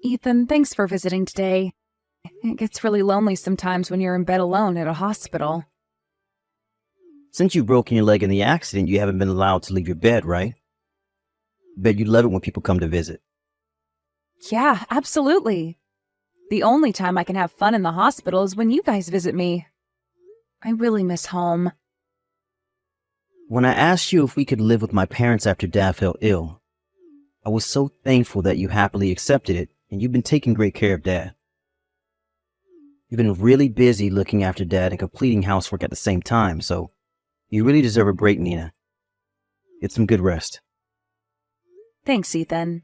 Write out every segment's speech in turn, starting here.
Ethan, thanks for visiting today. It gets really lonely sometimes when you're in bed alone at a hospital. Since you've broken your leg in the accident, you haven't been allowed to leave your bed, right? Bet you love it when people come to visit. Yeah, absolutely. The only time I can have fun in the hospital is when you guys visit me. I really miss home. When I asked you if we could live with my parents after Dad fell ill, I was so thankful that you happily accepted it, and you've been taking great care of Dad. You've been really busy looking after Dad and completing housework at the same time, so you really deserve a break, Nina. Get some good rest. Thanks, Ethan.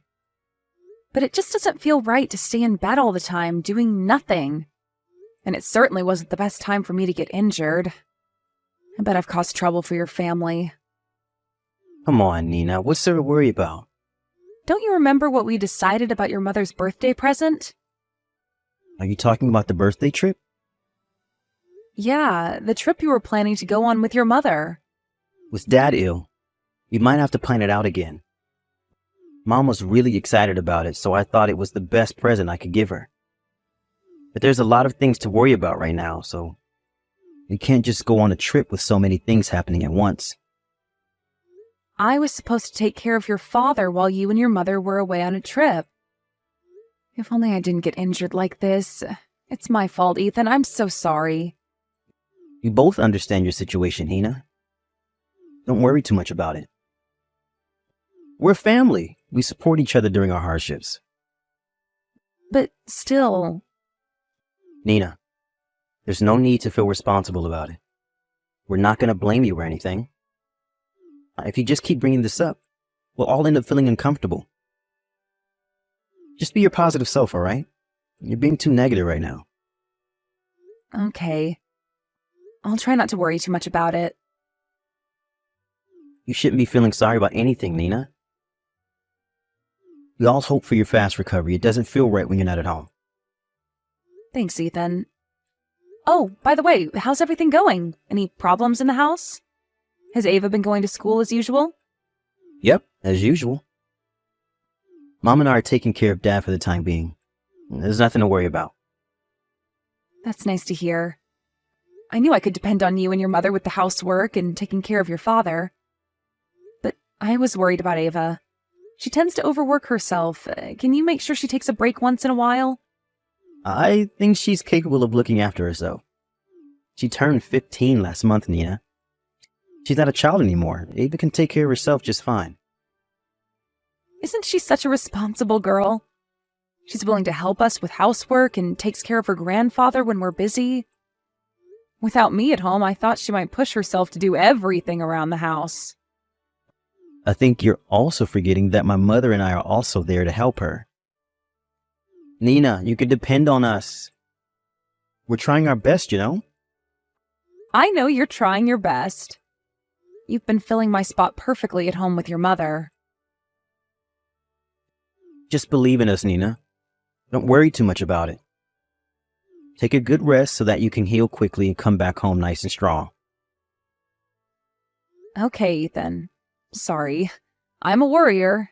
But it just doesn't feel right to stay in bed all the time, doing nothing. And it certainly wasn't the best time for me to get injured. I bet I've caused trouble for your family. Come on, Nina, what's there to worry about? Don't you remember what we decided about your mother's birthday present? Are you talking about the birthday trip? Yeah, the trip you were planning to go on with your mother. Was Dad ill? We might have to plan it out again. Mom was really excited about it, so I thought it was the best present I could give her. But there's a lot of things to worry about right now, so we can't just go on a trip with so many things happening at once. I was supposed to take care of your father while you and your mother were away on a trip. If only I didn't get injured like this. It's my fault, Ethan. I'm so sorry. We both understand your situation, Nina. Don't worry too much about it. We're family. We support each other during our hardships. But still... Nina, there's no need to feel responsible about it. We're not going to blame you or anything. If you just keep bringing this up, we'll all end up feeling uncomfortable. Just be your positive self, all right? You're being too negative right now. Okay. I'll try not to worry too much about it. You shouldn't be feeling sorry about anything, Nina. We all hope for your fast recovery. It doesn't feel right when you're not at home. Thanks, Ethan. Oh, by the way, how's everything going? Any problems in the house? Has Ava been going to school as usual? Yep, as usual. Mom and I are taking care of Dad for the time being. There's nothing to worry about. That's nice to hear. I knew I could depend on you and your mother with the housework and taking care of your father. But I was worried about Ava. She tends to overwork herself. Can you make sure she takes a break once in a while? I think she's capable of looking after herself. She turned 15 last month, Nina. She's not a child anymore. Ava can take care of herself just fine. Isn't she such a responsible girl? She's willing to help us with housework and takes care of her grandfather when we're busy. Without me at home, I thought she might push herself to do everything around the house. I think you're also forgetting that my mother and I are also there to help her. Nina, you can depend on us. We're trying our best, you know? I know you're trying your best. You've been filling my spot perfectly at home with your mother. Just believe in us, Nina. Don't worry too much about it. Take a good rest so that you can heal quickly and come back home nice and strong. Okay, Ethan. Sorry. I'm a worrier.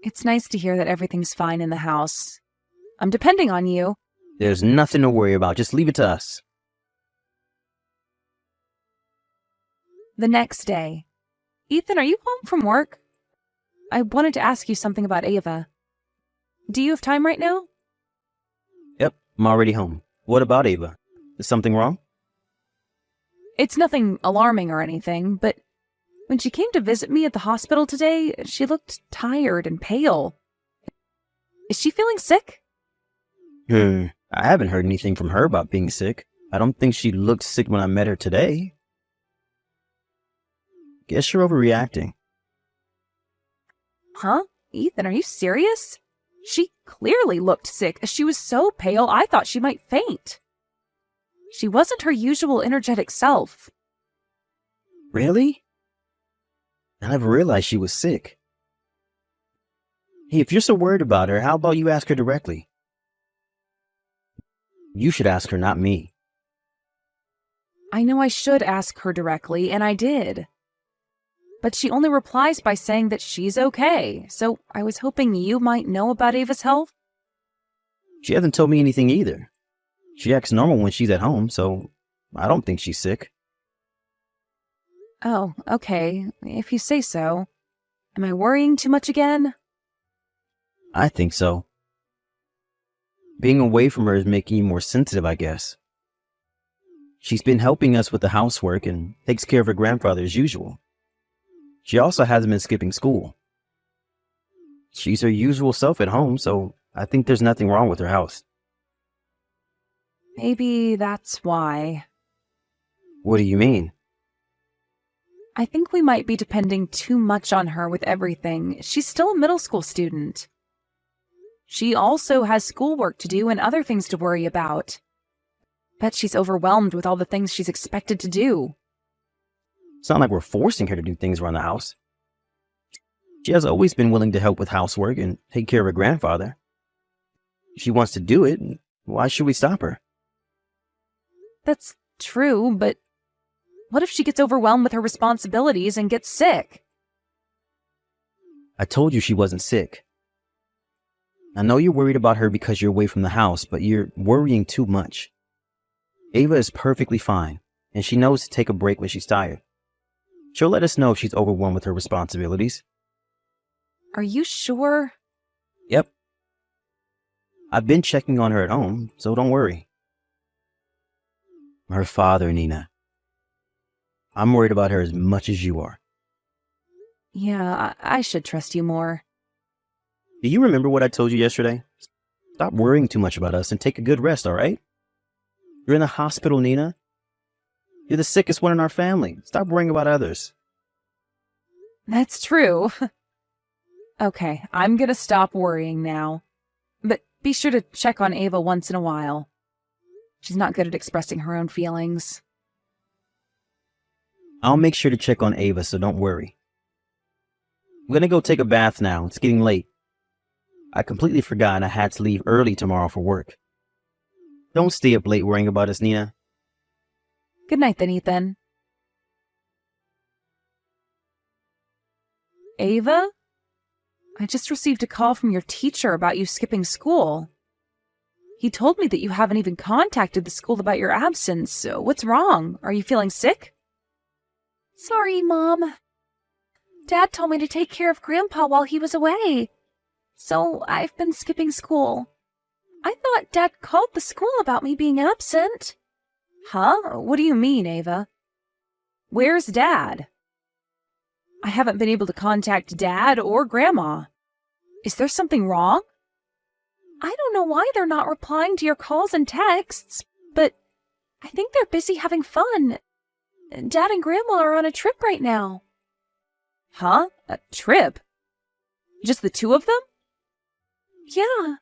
It's nice to hear that everything's fine in the house. I'm depending on you. There's nothing to worry about. Just leave it to us. The next day. Ethan, are you home from work? I wanted to ask you something about Ava. Do you have time right now? Yep, I'm already home. What about Ava? Is something wrong? It's nothing alarming or anything, but when she came to visit me at the hospital today, she looked tired and pale. Is she feeling sick? I haven't heard anything from her about being sick. I don't think she looked sick when I met her today. Guess you're overreacting. Huh? Ethan, are you serious? She clearly looked sick. She was so pale, I thought she might faint. She wasn't her usual energetic self. Really? I never realized she was sick. Hey, if you're so worried about her, how about you ask her directly? You should ask her, not me. I know I should ask her directly, and I did. But she only replies by saying that she's okay, so I was hoping you might know about Ava's health. She hasn't told me anything either. She acts normal when she's at home, so I don't think she's sick. Oh, okay, if you say so. Am I worrying too much again? I think so. Being away from her is making you more sensitive, I guess. She's been helping us with the housework and takes care of her grandfather as usual. She also hasn't been skipping school. She's her usual self at home, so I think there's nothing wrong with her house. Maybe that's why. What do you mean? I think we might be depending too much on her with everything. She's still a middle school student. She also has schoolwork to do and other things to worry about. Bet she's overwhelmed with all the things she's expected to do. It's not like we're forcing her to do things around the house. She has always been willing to help with housework and take care of her grandfather. If she wants to do it, why should we stop her? That's true, but what if she gets overwhelmed with her responsibilities and gets sick? I told you she wasn't sick. I know you're worried about her because you're away from the house, but you're worrying too much. Ava is perfectly fine, and she knows to take a break when she's tired. She'll let us know if she's overwhelmed with her responsibilities. Are you sure? Yep. I've been checking on her at home, so don't worry. Her father, Nina. I'm worried about her as much as you are. Yeah, I should trust you more. Do you remember what I told you yesterday? Stop worrying too much about us and take a good rest, all right? You're in the hospital, Nina. You're the sickest one in our family. Stop worrying about others. That's true. Okay, I'm gonna stop worrying now. But be sure to check on Ava once in a while. She's not good at expressing her own feelings. I'll make sure to check on Ava, so don't worry. I'm gonna go take a bath now. It's getting late. I completely forgot I had to leave early tomorrow for work. Don't stay up late worrying about us, Nina. Good night then, Ethan. Ava? I just received a call from your teacher about you skipping school. He told me that you haven't even contacted the school about your absence. So what's wrong? Are you feeling sick? Sorry, Mom. Dad told me to take care of Grandpa while he was away. So I've been skipping school. I thought Dad called the school about me being absent. Huh? What do you mean, Ava? Where's Dad? I haven't been able to contact Dad or Grandma. Is there something wrong? I don't know why they're not replying to your calls and texts, but I think they're busy having fun. Dad and Grandma are on a trip right now. Huh? A trip? Just the two of them? Yeah.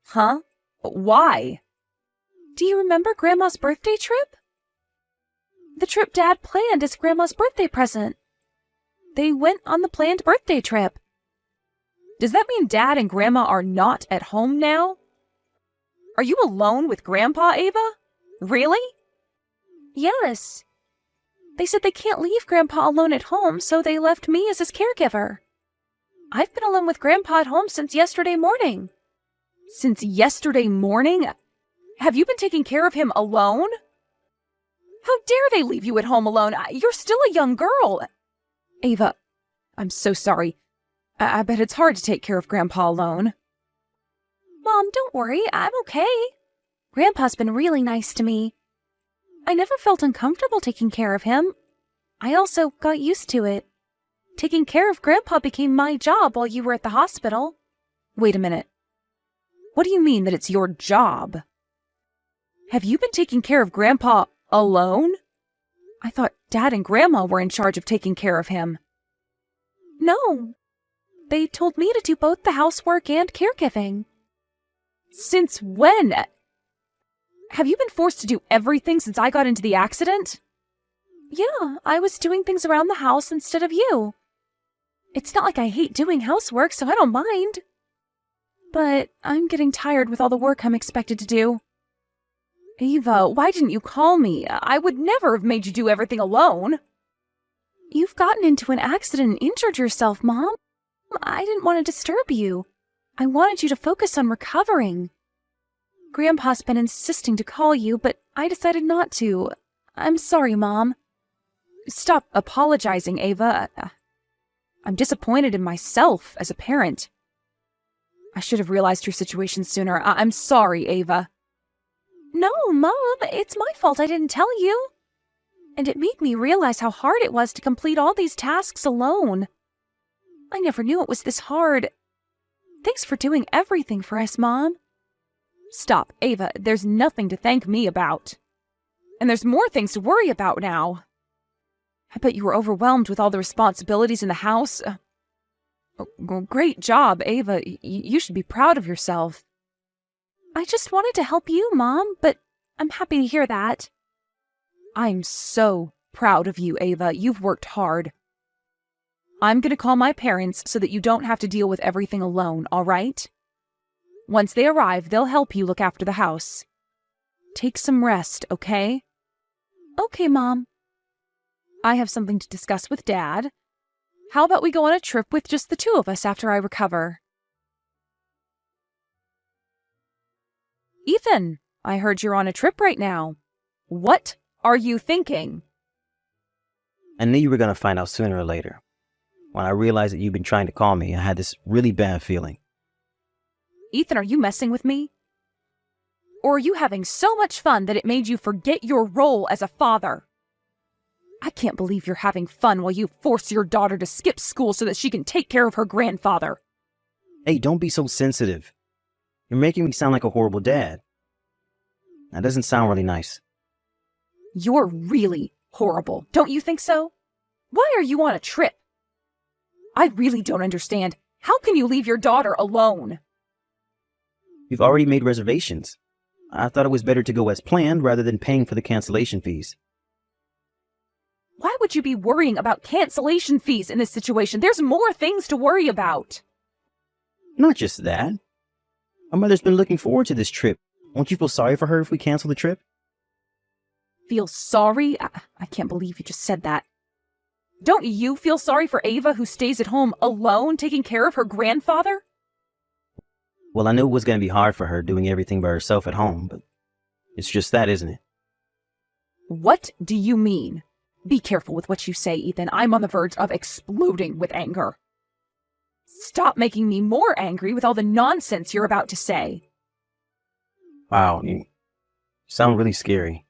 Huh? Why? Do you remember Grandma's birthday trip? The trip Dad planned as Grandma's birthday present. They went on the planned birthday trip. Does that mean Dad and Grandma are not at home now? Are you alone with Grandpa, Ava? Really? Yes. They said they can't leave Grandpa alone at home, so they left me as his caregiver. I've been alone with Grandpa at home since yesterday morning. Since yesterday morning? Have you been taking care of him alone? How dare they leave you at home alone? You're still a young girl. Ava, I'm so sorry. I bet it's hard to take care of Grandpa alone. Mom, don't worry. I'm okay. Grandpa's been really nice to me. I never felt uncomfortable taking care of him. I also got used to it. Taking care of Grandpa became my job while you were at the hospital. Wait a minute. What do you mean that it's your job? Have you been taking care of Grandpa alone? I thought Dad and Grandma were in charge of taking care of him. No. They told me to do both the housework and caregiving. Since when? Have you been forced to do everything since I got into the accident? Yeah, I was doing things around the house instead of you. It's not like I hate doing housework, so I don't mind. But I'm getting tired with all the work I'm expected to do. Ava, why didn't you call me? I would never have made you do everything alone. You've gotten into an accident and injured yourself, Mom. I didn't want to disturb you. I wanted you to focus on recovering. Grandpa's been insisting to call you, but I decided not to. I'm sorry, Mom. Stop apologizing, Ava. I'm disappointed in myself as a parent. I should have realized your situation sooner. I'm sorry, Ava. No, Mom, it's my fault I didn't tell you. And it made me realize how hard it was to complete all these tasks alone. I never knew it was this hard. Thanks for doing everything for us, Mom. Stop, Ava. There's nothing to thank me about. And there's more things to worry about now. I bet you were overwhelmed with all the responsibilities in the house. Great job, Ava. You should be proud of yourself. I just wanted to help you, Mom, but I'm happy to hear that. I'm so proud of you, Ava. You've worked hard. I'm going to call my parents so that you don't have to deal with everything alone, all right? Once they arrive, they'll help you look after the house. Take some rest, okay? Okay, Mom. I have something to discuss with Dad. How about we go on a trip with just the two of us after I recover? Ethan, I heard you're on a trip right now. What are you thinking? I knew you were going to find out sooner or later. When I realized that you've been trying to call me, I had this really bad feeling. Ethan, are you messing with me? Or are you having so much fun that it made you forget your role as a father? I can't believe you're having fun while you force your daughter to skip school so that she can take care of her grandfather. Hey, don't be so sensitive. You're making me sound like a horrible dad. That doesn't sound really nice. You're really horrible, don't you think so? Why are you on a trip? I really don't understand. How can you leave your daughter alone? You've already made reservations. I thought it was better to go as planned rather than paying for the cancellation fees. Why would you be worrying about cancellation fees in this situation? There's more things to worry about. Not just that. My mother's been looking forward to this trip. Won't you feel sorry for her if we cancel the trip? Feel sorry? I can't believe you just said that. Don't you feel sorry for Ava who stays at home alone taking care of her grandfather? Well, I knew it was going to be hard for her doing everything by herself at home, but it's just that, isn't it? What do you mean? Be careful with what you say, Ethan. I'm on the verge of exploding with anger. Stop making me more angry with all the nonsense you're about to say. Wow, you sound really scary.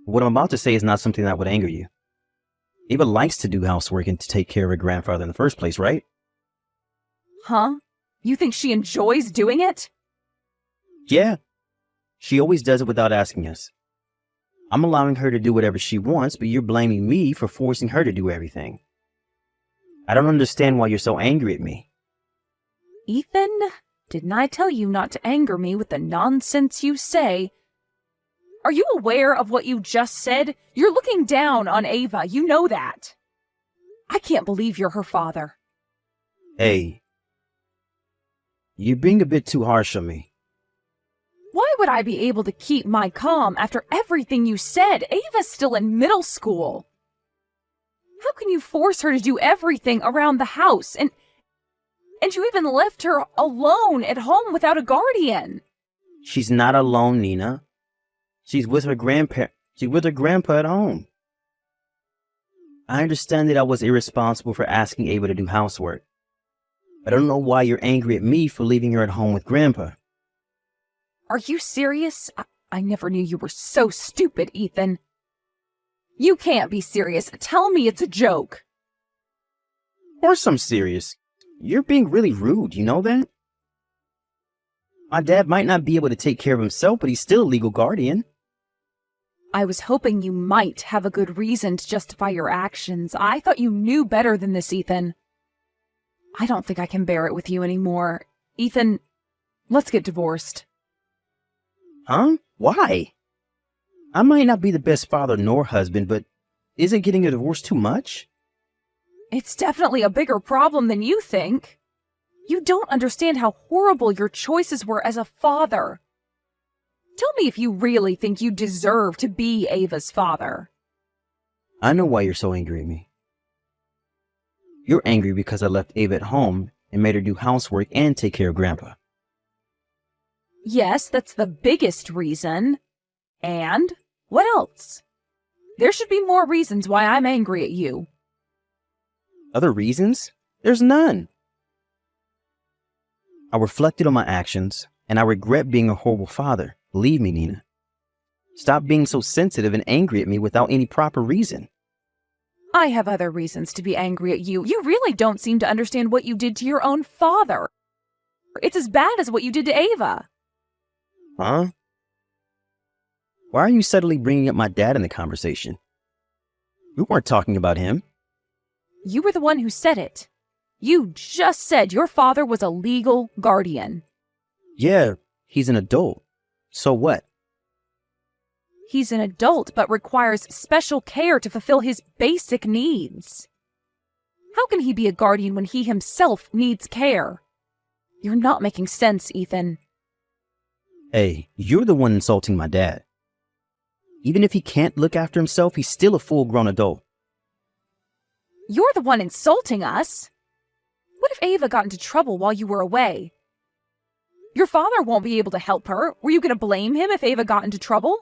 What I'm about to say is not something that would anger you. Ava likes to do housework and to take care of her grandfather in the first place, right? Huh? You think she enjoys doing it? Yeah. She always does it without asking us. I'm allowing her to do whatever she wants, but you're blaming me for forcing her to do everything. I don't understand why you're so angry at me. Ethan, didn't I tell you not to anger me with the nonsense you say? Are you aware of what you just said? You're looking down on Ava, you know that. I can't believe you're her father. Hey, you're being a bit too harsh on me. Why would I be able to keep my calm after everything you said? Ava's still in middle school. How can you force her to do everything around the house? And you even left her alone at home without a guardian. She's not alone, Nina. She's with her grandpa. She's with her grandpa at home. I understand that I was irresponsible for asking Ava to do housework. I don't know why you're angry at me for leaving her at home with grandpa. Are you serious? I never knew you were so stupid, Ethan. You can't be serious. Tell me it's a joke. Of course I'm serious. You're being really rude, you know that? My dad might not be able to take care of himself, but he's still a legal guardian. I was hoping you might have a good reason to justify your actions. I thought you knew better than this, Ethan. I don't think I can bear it with you anymore. Ethan, let's get divorced. Huh? Why? I might not be the best father nor husband, but isn't getting a divorce too much? It's definitely a bigger problem than you think. You don't understand how horrible your choices were as a father. Tell me if you really think you deserve to be Ava's father. I know why you're so angry at me. You're angry because I left Ava at home and made her do housework and take care of Grandpa. Yes, that's the biggest reason. And what else? There should be more reasons why I'm angry at you. Other reasons? There's none. I reflected on my actions, and I regret being a horrible father. Believe me, Nina. Stop being so sensitive and angry at me without any proper reason. I have other reasons to be angry at you. You really don't seem to understand what you did to your own father. It's as bad as what you did to Ava. Huh? Why are you suddenly bringing up my dad in the conversation? We weren't talking about him. You were the one who said it. You just said your father was a legal guardian. Yeah, he's an adult. So what? He's an adult but requires special care to fulfill his basic needs. How can he be a guardian when he himself needs care? You're not making sense, Ethan. Hey, you're the one insulting my dad. Even if he can't look after himself, he's still a full-grown adult. You're the one insulting us. What if Ava got into trouble while you were away? Your father won't be able to help her. Were you going to blame him if Ava got into trouble?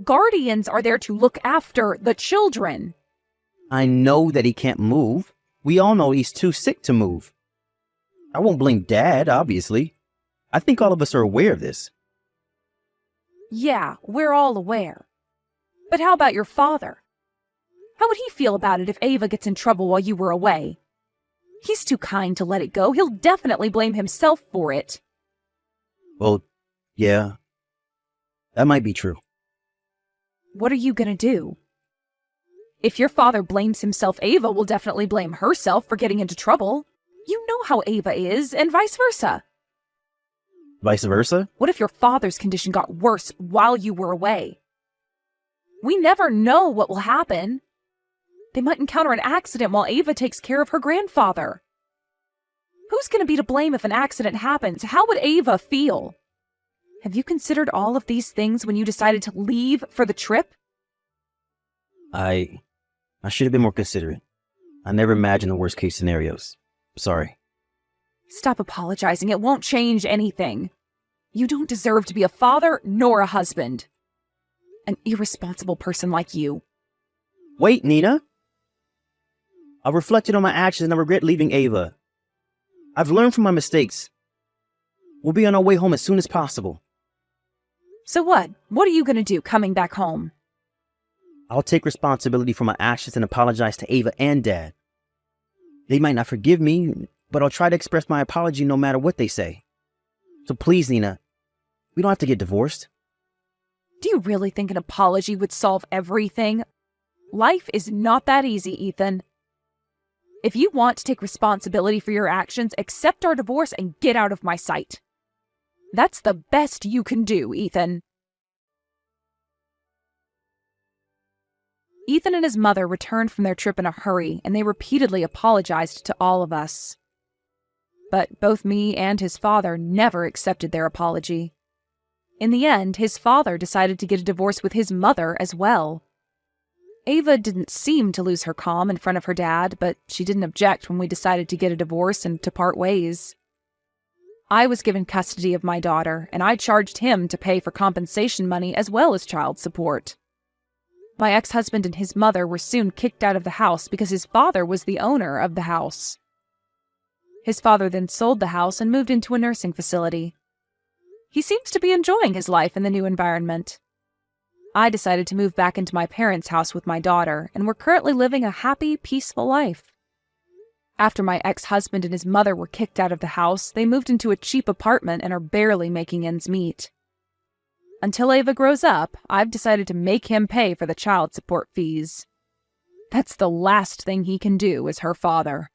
Guardians are there to look after the children. I know that he can't move. We all know he's too sick to move. I won't blame Dad, obviously. I think all of us are aware of this. Yeah, we're all aware. But how about your father? How would he feel about it if Ava gets in trouble while you were away? He's too kind to let it go. He'll definitely blame himself for it. Well, yeah. That might be true. What are you gonna do? If your father blames himself, Ava will definitely blame herself for getting into trouble. You know how Ava is, and vice versa. Vice versa? What if your father's condition got worse while you were away? We never know what will happen. They might encounter an accident while Ava takes care of her grandfather. Who's going to be to blame if an accident happens? How would Ava feel? Have you considered all of these things when you decided to leave for the trip? I should have been more considerate. I never imagined the worst case scenarios. Sorry. Stop apologizing. It won't change anything. You don't deserve to be a father nor a husband. An irresponsible person like you. Wait, Nina. I've reflected on my actions and I regret leaving Ava. I've learned from my mistakes. We'll be on our way home as soon as possible. So what? What are you going to do coming back home? I'll take responsibility for my actions and apologize to Ava and Dad. They might not forgive me, but I'll try to express my apology no matter what they say. So please, Nina, we don't have to get divorced. Do you really think an apology would solve everything? Life is not that easy, Ethan. If you want to take responsibility for your actions, accept our divorce and get out of my sight. That's the best you can do, Ethan. Ethan and his mother returned from their trip in a hurry, and they repeatedly apologized to all of us. But both me and his father never accepted their apology. In the end, his father decided to get a divorce with his mother as well. Ava didn't seem to lose her calm in front of her dad, but she didn't object when we decided to get a divorce and to part ways. I was given custody of my daughter, and I charged him to pay for compensation money as well as child support. My ex-husband and his mother were soon kicked out of the house because his father was the owner of the house. His father then sold the house and moved into a nursing facility. He seems to be enjoying his life in the new environment. I decided to move back into my parents' house with my daughter, and we're currently living a happy, peaceful life. After my ex-husband and his mother were kicked out of the house, they moved into a cheap apartment and are barely making ends meet. Until Ava grows up, I've decided to make him pay for the child support fees. That's the last thing he can do as her father.